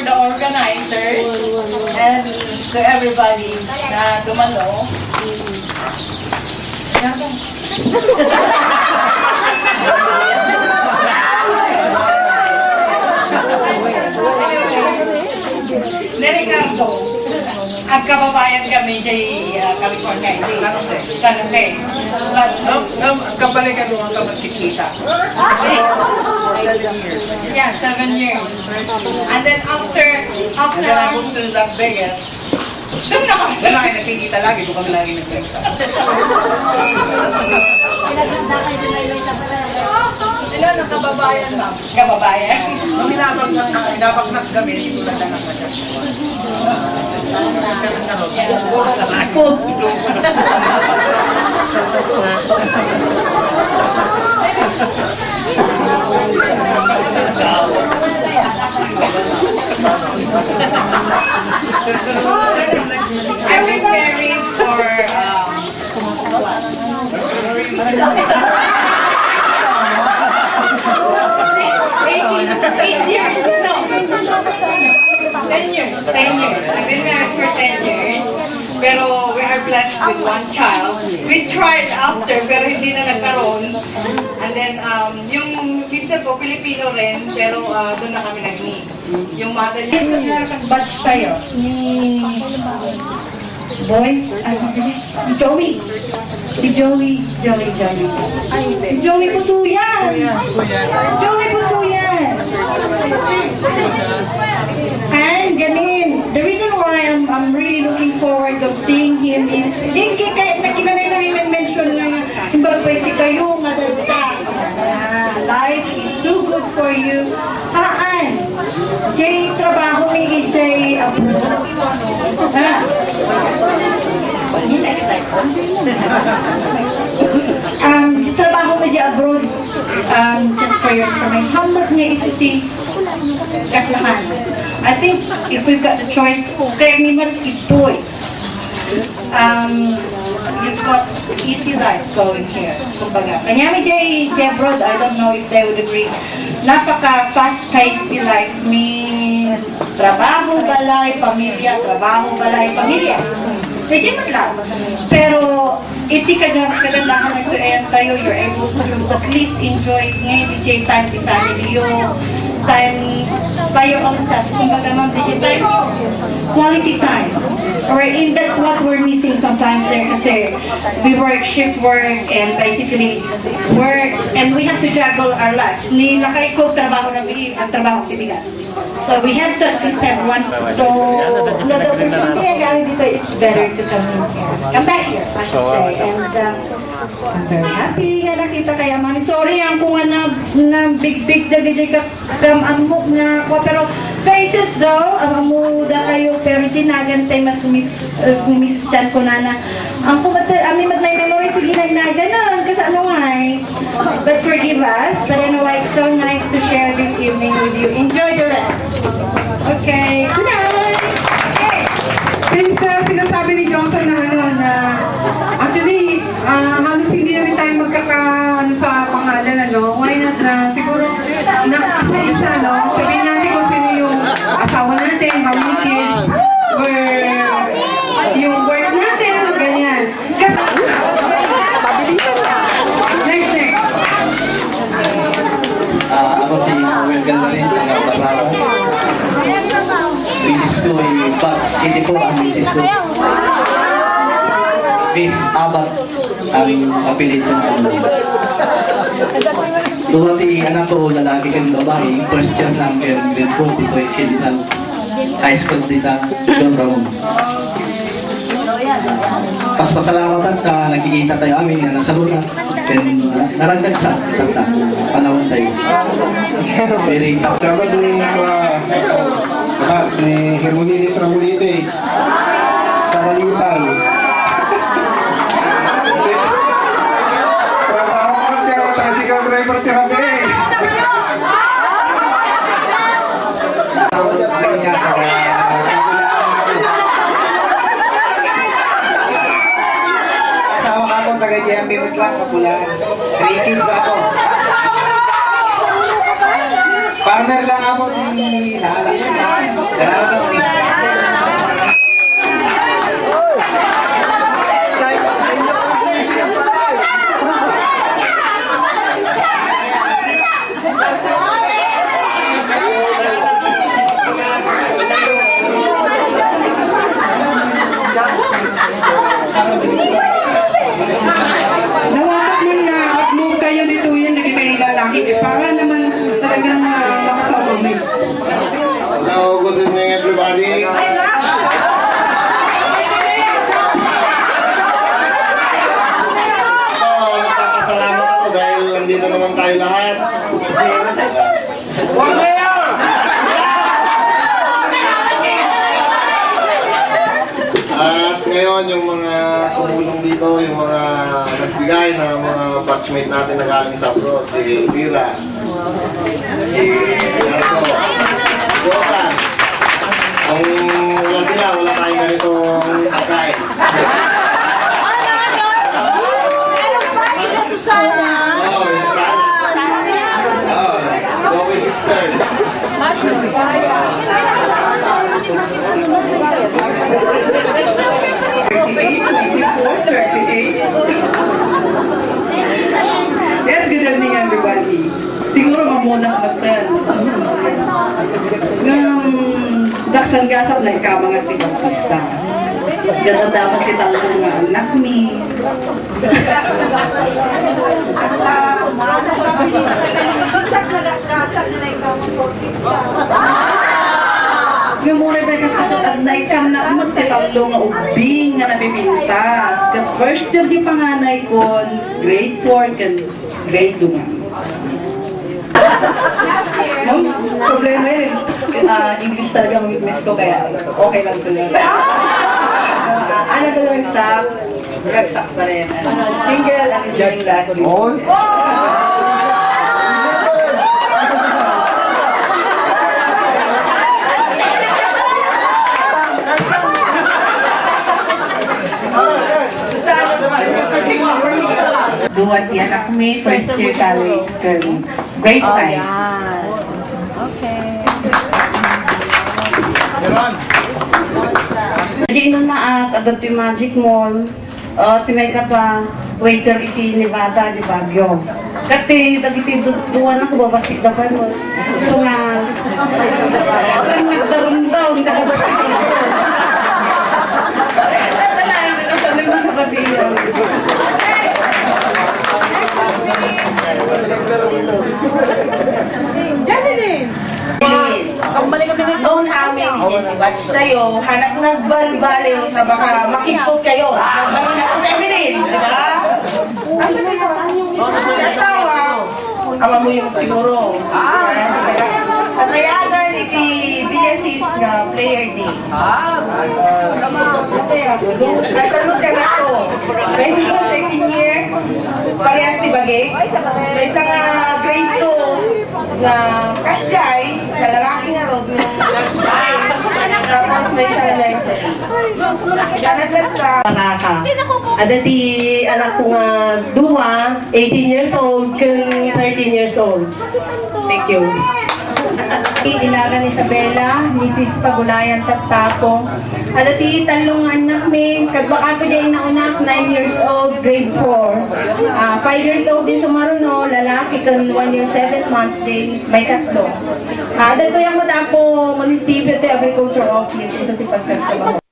The organizers and to everybody na dumalo. Ricardo, ang kababayan kami sa California, San Jose. Kabalikan mo ang kapagkikita. 7 years. Yeah, 7 years. And then after And then I moved to Las Vegas. doon na kami. Doon na kayo nakikita lagi, doon kami lagi nagkita. Sila ng kababayan ba? Kababayan? Nung hinabag kami, dito lang lang ang masya. I've been married for 8 years. No. 10 years. 10 years. I've been married for 10 years. Pero we are blessed with 1 child. We tried after, pero hindi na nagkaroon. And then, yung mister ko, Filipino rin, pero doon na kami nag-meet. Yung mother niya, batch tayo. Boy, si Joey. Si Joey. Si Joey Putuyan. Joey Putuyan. And ganin, the reason why I'm really looking forward of seeing him is, din kinanay na mention na himbagpay si kayo, madagdag. Life is too good for you. Haan, Jay, trabaho ni Jay, trabaho mo dyan abroad, just for your information, how much niya isuti kaslahan? I think if we've got the choice, kaya naman ito'y, you've got easy life going here. Kumbaga, kanyami jay abroad, I don't know if they would agree, napaka fast-paced life means trabaho, balay, pamilya, trabaho, balay, pamilya. Medyo lang. Pero, iti kagandahan na ito tayo, you're able to at least enjoy ngayon DJ time si family yung time tayo ang sa kumbaga ng DJ time, quality time. Or that's what we're missing sometimes there kasi we work, shift work, and basically work, and we have to juggle our life. Ni lakay ko trabaho ng ang trabaho si Bigas. So we have to spend one. So it's better to come back here, I should say. And I'm very happy na nakita kaya mami. Sorry ang kung na big DJ kam amok na ko, pero faces though ang amuda kayo, pero tinagan tayo mas misistan ko na ang kumata amin may memory sige na ganon kasi ano ay, but forgive us. But anyway, it's so nice to share this evening with you. Enjoy the rest. Okay, good night. Since sinasabi ni Johnson na actually halos hindi na rin tayo magkakaano sa pangalan, why not siguro na isa-isa, sabihin natin kung sino yung asawa natin, how many kids, yung work natin, ganyan. Kasi next. Ako si Noel Galvarin, taga-Barrao. Misis ko ay Bats, hindi po ang misis ko. Miss Abat ang kapilit ng ano. Duwati anak ko, lalaki kang babae, first year ng grade 4, dito ay Sintal High School dito, John Ramon. Pasalamatan na nakikita tayo amin na nasa luna. Then naragdag sa panahon tayo. Very tough. Dapat ni lahat ni Hermonilis Ramulite. Karalimutan. Trabaho ko siya ang tricycle driver siya kami. Taga-GMB Muslang, Kapulaan. 3 kids ako. Partner lang ako ni Hala. So, good evening everybody. So, nagpapasalamat ako dahil nandito naman tayo lahat. At ngayon, yung mga tumulong dito, yung mga nagbigay na mga batchmate natin na galing sa abroad, si Elvira, si Narco, Rosan. Kung wala sila, wala tayong ganitong pagkain. Yes, good evening everybody. Siguro mamuna ka natin. Daksan gasap na ikaw mga tigapista. Ganda dapat si talong nga anak ni. Yung muna ba kasatad na ikaw na magtatalong nga ubing nga nabibintas. Kat first year di panganay ko, grade 4 kan grade 2 nga. Problema yun. English talaga ang weakness ko kaya okay lang sila. Ano ko lang staff, ragsak pa rin. Single and enjoying that. Duwat yan ako may first year college. Grade 5. Okay. Hindi nun na agad yung Magic Mall. Si Mega pa, waiter iti Nevada, di Baguio. Kasi dagiti duwan ako babasik na pa mo. So nga, ang nagdaroon daw, nakabasik na ako. Tatalayan na sa naman sa kabilang. Kambali kami ng noon namin, batch tayo, hanap nagbal-baliw na baka makikot kayo. Nakot kami din, di ba? Ano na yung asawa? Ama mo yung siguro. At nayagan iti BSC's na player day. Nasalot ka na ito. May siguro 13 year, parehas di bagay. May isang grade 2 na cash jay, sa lalaki na road yung tapos may isang nursery. Ganag lang sa Panaka. Ada ti anak ko nga duwa, 18 years old, kung 13 years old. Thank you. Ilagan Isabela, Mrs. Pagulayan Taptapo. Ada ti talong anak ni, kagbaka ko dyan na anak, 9 years old, grade 4. 5 years old din sumaruno, lalaki kan 1 year 7 months din, may tatlo. Ada to yung matapo, munisipyo to agriculture office, ito si Pagkakabang.